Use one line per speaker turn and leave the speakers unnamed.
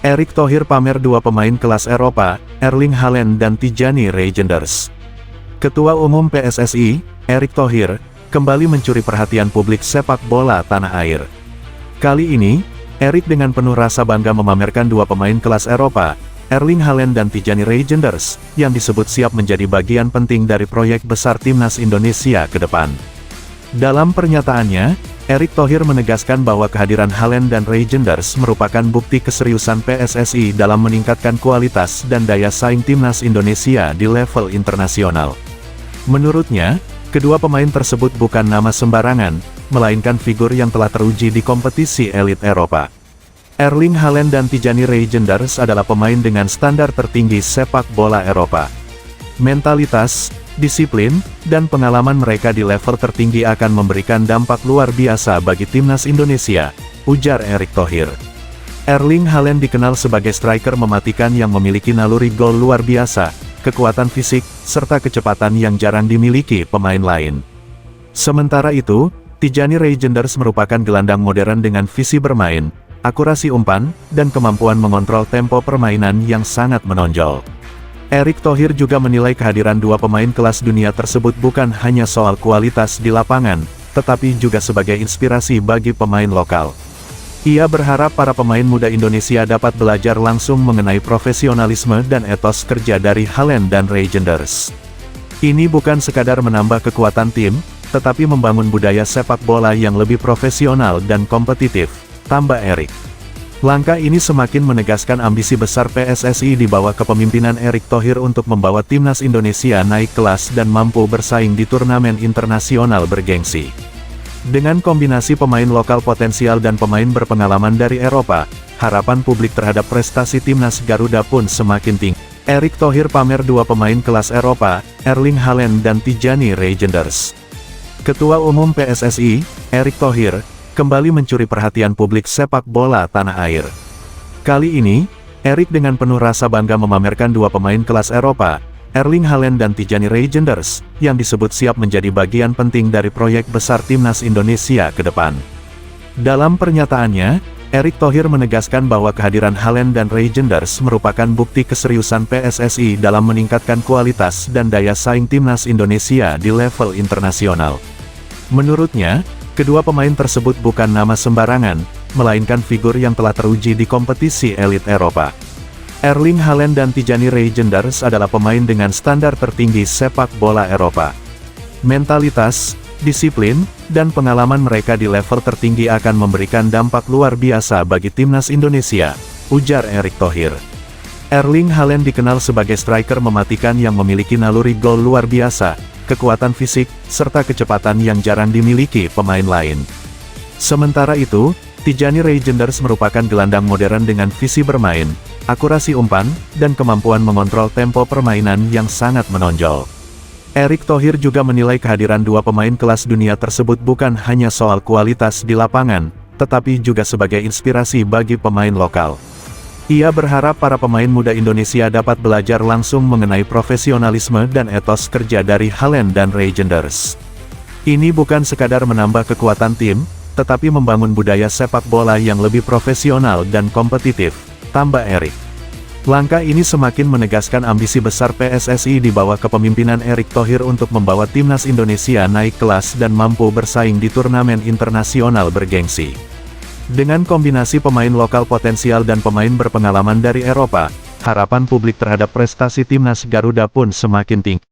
Erick Thohir pamer dua pemain kelas Eropa, Erling Haaland dan Tijani Reijnders. Ketua Umum PSSI, Erick Thohir, kembali mencuri perhatian publik sepak bola tanah air. Kali ini, Erick dengan penuh rasa bangga memamerkan dua pemain kelas Eropa, Erling Haaland dan Tijani Reijnders, yang disebut siap menjadi bagian penting dari proyek besar timnas Indonesia ke depan. Dalam pernyataannya, Erick Thohir menegaskan bahwa kehadiran Haaland dan Reijnders merupakan bukti keseriusan PSSI dalam meningkatkan kualitas dan daya saing timnas Indonesia di level internasional. Menurutnya, kedua pemain tersebut bukan nama sembarangan, melainkan figur yang telah teruji di kompetisi elit Eropa. Erling Haaland dan Tijani Reijnders adalah pemain dengan standar tertinggi sepak bola Eropa. Mentalitas, disiplin, dan pengalaman mereka di level tertinggi akan memberikan dampak luar biasa bagi timnas Indonesia, ujar Erick Thohir. Erling Haaland dikenal sebagai striker mematikan yang memiliki naluri gol luar biasa, kekuatan fisik, serta kecepatan yang jarang dimiliki pemain lain. Sementara itu, Tijani Reijnders merupakan gelandang modern dengan visi bermain, akurasi umpan, dan kemampuan mengontrol tempo permainan yang sangat menonjol. Erick Thohir juga menilai kehadiran dua pemain kelas dunia tersebut bukan hanya soal kualitas di lapangan, tetapi juga sebagai inspirasi bagi pemain lokal. Ia berharap para pemain muda Indonesia dapat belajar langsung mengenai profesionalisme dan etos kerja dari Haaland dan Reijnders. Ini bukan sekadar menambah kekuatan tim, tetapi membangun budaya sepak bola yang lebih profesional dan kompetitif, tambah Erick. Langkah ini semakin menegaskan ambisi besar PSSI di bawah kepemimpinan Erick Thohir untuk membawa timnas Indonesia naik kelas dan mampu bersaing di turnamen internasional bergengsi. Dengan kombinasi pemain lokal potensial dan pemain berpengalaman dari Eropa, harapan publik terhadap prestasi timnas Garuda pun semakin tinggi. Erick Thohir pamer dua pemain kelas Eropa, Erling Haaland dan Tijani Reijnders. Ketua Umum PSSI, Erick Thohir, kembali mencuri perhatian publik sepak bola tanah air. Kali ini, Erick dengan penuh rasa bangga memamerkan dua pemain kelas Eropa, Erling Haaland dan Tijani Reijnders, yang disebut siap menjadi bagian penting dari proyek besar timnas Indonesia ke depan. Dalam pernyataannya, Erick Thohir menegaskan bahwa kehadiran Haaland dan Reijnders merupakan bukti keseriusan PSSI dalam meningkatkan kualitas dan daya saing timnas Indonesia di level internasional. Menurutnya, kedua pemain tersebut bukan nama sembarangan, melainkan figur yang telah teruji di kompetisi elit Eropa. Erling Haaland dan Tijani Reijnders adalah pemain dengan standar tertinggi sepak bola Eropa. Mentalitas, disiplin, dan pengalaman mereka di level tertinggi akan memberikan dampak luar biasa bagi timnas Indonesia, ujar Erick Thohir. Erling Haaland dikenal sebagai striker mematikan yang memiliki naluri gol luar biasa, kekuatan fisik, serta kecepatan yang jarang dimiliki pemain lain. Sementara itu, Tijani Reijnders merupakan gelandang modern dengan visi bermain, akurasi umpan, dan kemampuan mengontrol tempo permainan yang sangat menonjol. Erick Thohir juga menilai kehadiran dua pemain kelas dunia tersebut bukan hanya soal kualitas di lapangan, tetapi juga sebagai inspirasi bagi pemain lokal. Ia berharap para pemain muda Indonesia dapat belajar langsung mengenai profesionalisme dan etos kerja dari Haaland dan Reijnders. Ini bukan sekadar menambah kekuatan tim, tetapi membangun budaya sepak bola yang lebih profesional dan kompetitif, tambah Erick. Langkah ini semakin menegaskan ambisi besar PSSI di bawah kepemimpinan Erick Thohir untuk membawa timnas Indonesia naik kelas dan mampu bersaing di turnamen internasional bergengsi. Dengan kombinasi pemain lokal potensial dan pemain berpengalaman dari Eropa, harapan publik terhadap prestasi timnas Garuda pun semakin tinggi.